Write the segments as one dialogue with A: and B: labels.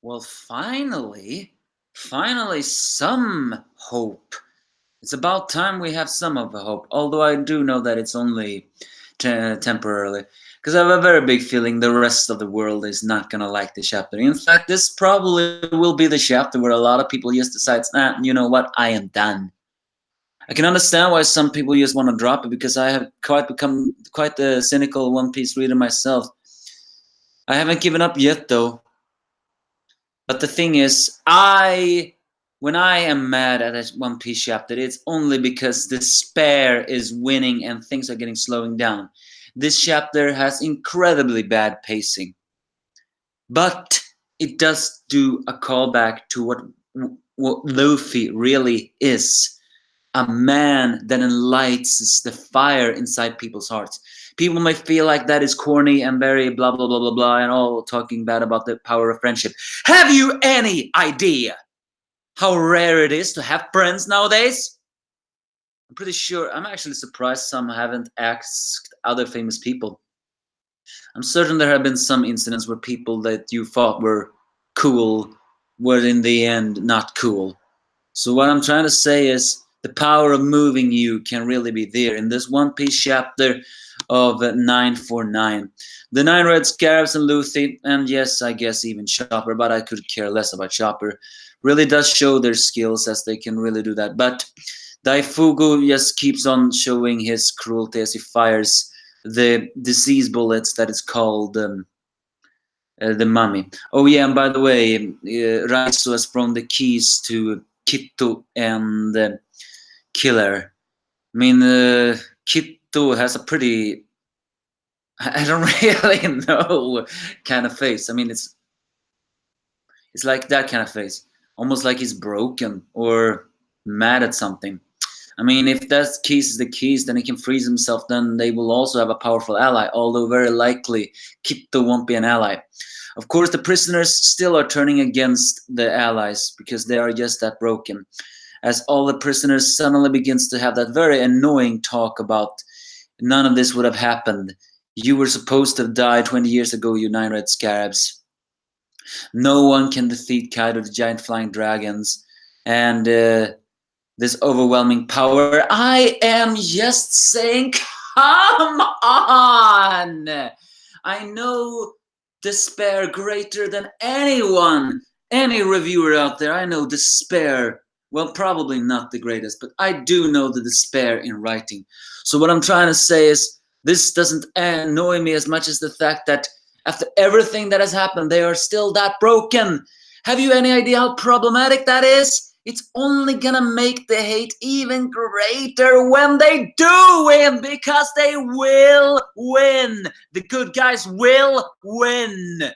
A: Well, finally some hope. It's about time we have some of a hope, although I do know that it's only temporarily. Because I have a very big feeling the rest of the world is not gonna like the chapter. In fact, this probably will be the chapter where a lot of people just decide, you know what, I am done. I can understand why some people just want to drop it because I have quite become quite a cynical One Piece reader myself. I haven't given up yet though. But the thing is, when I am mad at a One Piece chapter, it's only because despair is winning and things are getting slowing down. This chapter has incredibly bad pacing, but it does do a callback to what Luffy really is. A man that enlightens the fire inside people's hearts. People may feel like that is corny and very blah blah blah blah blah and all talking bad about the power of friendship. Have you any idea how rare it is to have friends nowadays? I'm pretty sure, I'm actually surprised some haven't asked other famous people. I'm certain there have been some incidents where people that you thought were cool were in the end not cool. So what I'm trying to say is the power of moving you can really be there in this One Piece chapter of 949. The 9 Red Scarabs and Luffy, and yes, I guess even Chopper, but I could care less about Chopper, really does show their skills as they can really do that. But Daifugu just keeps on showing his cruelty as he fires the disease bullets that is called the mummy. Oh yeah, and by the way, Raizo has thrown the keys to Kitto and Killer. I mean, Kitto has a pretty, I don't really know, kind of face. I mean, it's like that kind of face, almost like he's broken or mad at something. I mean, if that keys is the keys, then he can freeze himself. Then they will also have a powerful ally, although very likely Kitto won't be an ally. Of course, the prisoners still are turning against the allies because they are just that broken. As all the prisoners suddenly begins to have that very annoying talk about none of this would have happened. You were supposed to have died 20 years ago, you 9 Red Scarabs. No one can defeat Kaido, the giant flying dragons, and this overwhelming power. I am just saying, come on! I know despair greater than anyone, any reviewer out there. I know despair. Well, probably not the greatest, but I do know the despair in writing. So what I'm trying to say is this doesn't annoy me as much as the fact that after everything that has happened, they are still that broken. Have you any idea how problematic that is? It's only gonna make the hate even greater when they do win, because they will win. The good guys will win.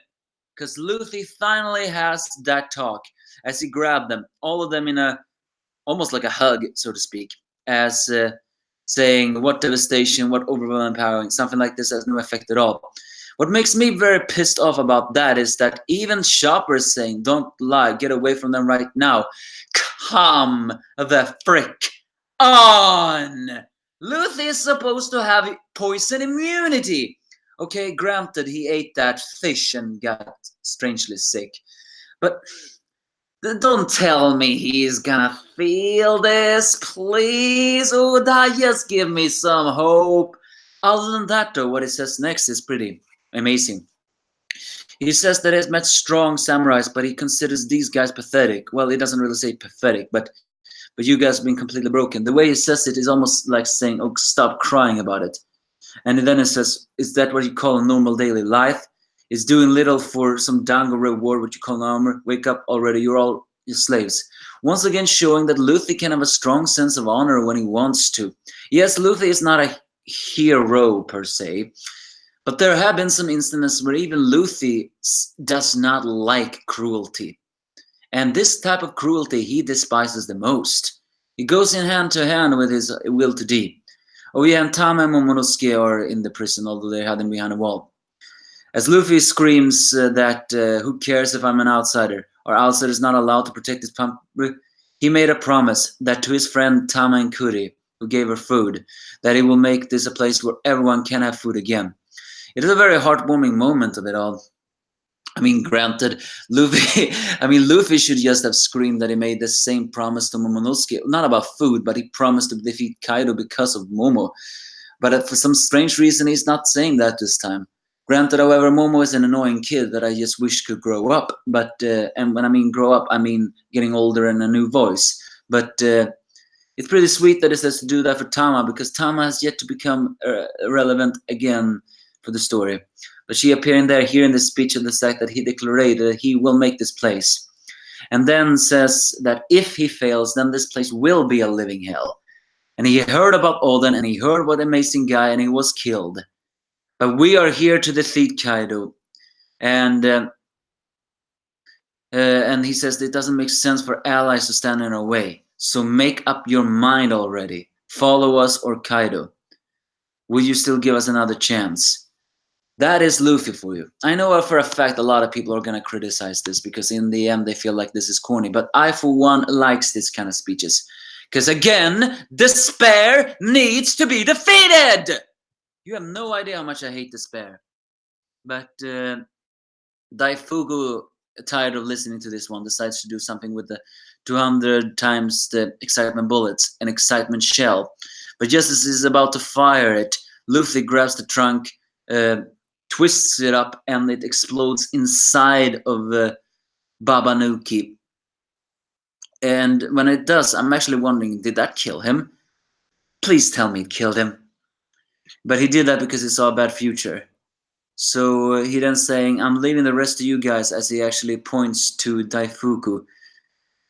A: Because Luffy finally has that talk as he grabbed them, all of them in a almost like a hug, so to speak, as saying, what devastation, what overwhelming power, something like this has no effect at all. What makes me very pissed off about that is that even Chopper is saying, don't lie, get away from them right now. Come the frick on! Luffy is supposed to have poison immunity. Okay, granted, he ate that fish and got strangely sick. But don't tell me he's gonna feel this, please. Oda, just give me some hope. Other than that, though, what he says next is pretty amazing. He says that he's met strong samurais, but he considers these guys pathetic. Well, he doesn't really say pathetic, but you guys have been completely broken. The way he says it is almost like saying, oh, stop crying about it. And then he says, is that what you call a normal daily life? Is doing little for some dango reward, what you call honor? Wake up already, you're all your slaves. Once again showing that Luffy can have a strong sense of honor when he wants to. Yes, Luffy is not a hero per se, but there have been some instances where even Luffy does not like cruelty. And this type of cruelty he despises the most. It goes in hand to hand with his will to do. Oh yeah, and Tama and Momonosuke are in the prison, although they had him behind a wall. As Luffy screams that who cares if I'm an outsider, or outsiders not allowed to protect his pump, he made a promise that to his friend Tama and Kuri, who gave her food, that he will make this a place where everyone can have food again. It is a very heartwarming moment of it all. I mean, granted, Luffy. I mean, Luffy should just have screamed that he made the same promise to Momonosuke, not about food, but he promised to defeat Kaido because of Momo. But for some strange reason, he's not saying that this time. Granted, however, Momo is an annoying kid that I just wish could grow up. But and when I mean grow up, I mean getting older and a new voice. But it's pretty sweet that it says to do that for Tama because Tama has yet to become relevant again for the story. But she appearing there, hearing the speech of the fact that he declared that he will make this place. And then says that if he fails, then this place will be a living hell. And he heard about Oden and he heard what amazing guy and he was killed. But we are here to defeat Kaido. And he says it doesn't make sense for allies to stand in our way. So make up your mind already. Follow us or Kaido. Will you still give us another chance? That is Luffy for you. I know for a fact a lot of people are going to criticize this because in the end they feel like this is corny. But I, for one, likes this kind of speeches. Because again, despair needs to be defeated! You have no idea how much I hate despair. But Daifuku, tired of listening to this one, decides to do something with the 200 times the excitement bullets, an excitement shell. But just as he's about to fire it, Luffy grabs the trunk, twists it up, and it explodes inside of Babanuki. And when it does, I'm actually wondering, did that kill him? Please tell me it killed him. But he did that because he saw a bad future. So he then saying, I'm leaving the rest of you guys, as he actually points to Daifuku.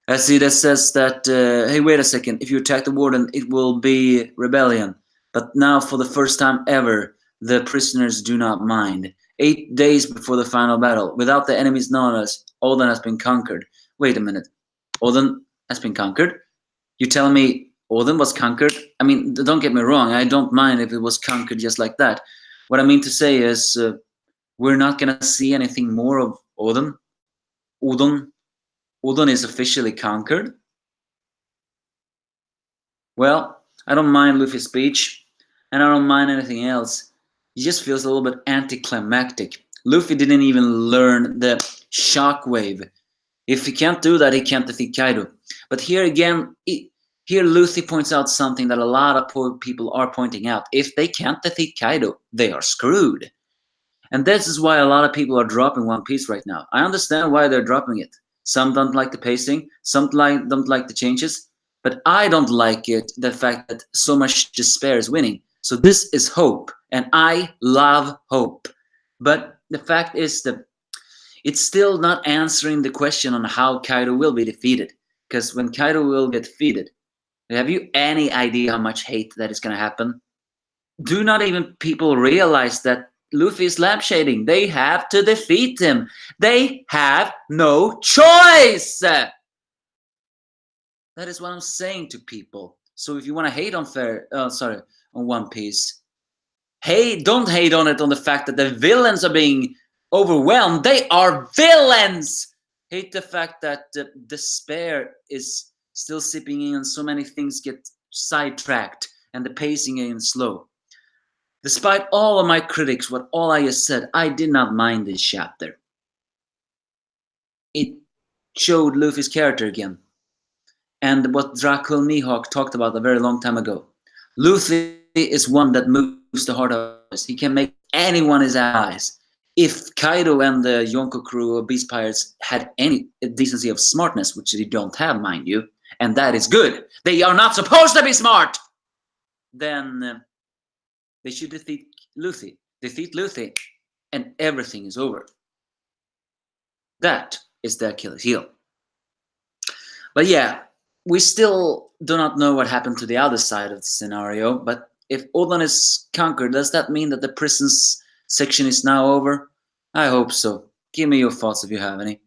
A: As he just says that, hey, wait a second, if you attack the warden, it will be rebellion. But now, for the first time ever, the prisoners do not mind. 8 days before the final battle, without the enemy's knowledge, Oden has been conquered. Wait a minute. Oden has been conquered? You telling me Oden was conquered? I mean, don't get me wrong, I don't mind if it was conquered just like that. What I mean to say is, we're not going to see anything more of Oden. Oden is officially conquered. Well, I don't mind Luffy's speech, and I don't mind anything else. It just feels a little bit anticlimactic. Luffy didn't even learn the shockwave. If he can't do that, he can't defeat Kaido. But here again, here Luffy points out something that a lot of people are pointing out. If they can't defeat Kaido, they are screwed. And this is why a lot of people are dropping One Piece right now. I understand why they're dropping it. Some don't like the pacing, some don't like the changes, but I don't like it, the fact that so much despair is winning. So this is hope, and I love hope. But the fact is that it's still not answering the question on how Kaido will be defeated. Because when Kaido will get defeated, have you any idea how much hate that is going to happen? Do not even people realize that Luffy is lampshading? They have to defeat him. They have no choice. That is what I'm saying to people. So if you want to hate on on One Piece, don't hate on it on the fact that the villains are being overwhelmed. They are villains. Hate the fact that despair is still sipping in and so many things get sidetracked and the pacing is slow. Despite all of my critics, what all I just said, I did not mind this chapter. It showed Luffy's character again. And what Dracul Mihawk talked about a very long time ago. Luffy is one that moves the heart of us. He can make anyone his allies. If Kaido and the Yonko crew of Beast Pirates had any decency of smartness, which they don't have, mind you, and that is good. They are not supposed to be smart! Then they should defeat Luffy, and everything is over. That is the Achilles heel. But yeah, we still do not know what happened to the other side of the scenario, but if Oden is conquered, does that mean that the prisons section is now over? I hope so. Give me your thoughts if you have any.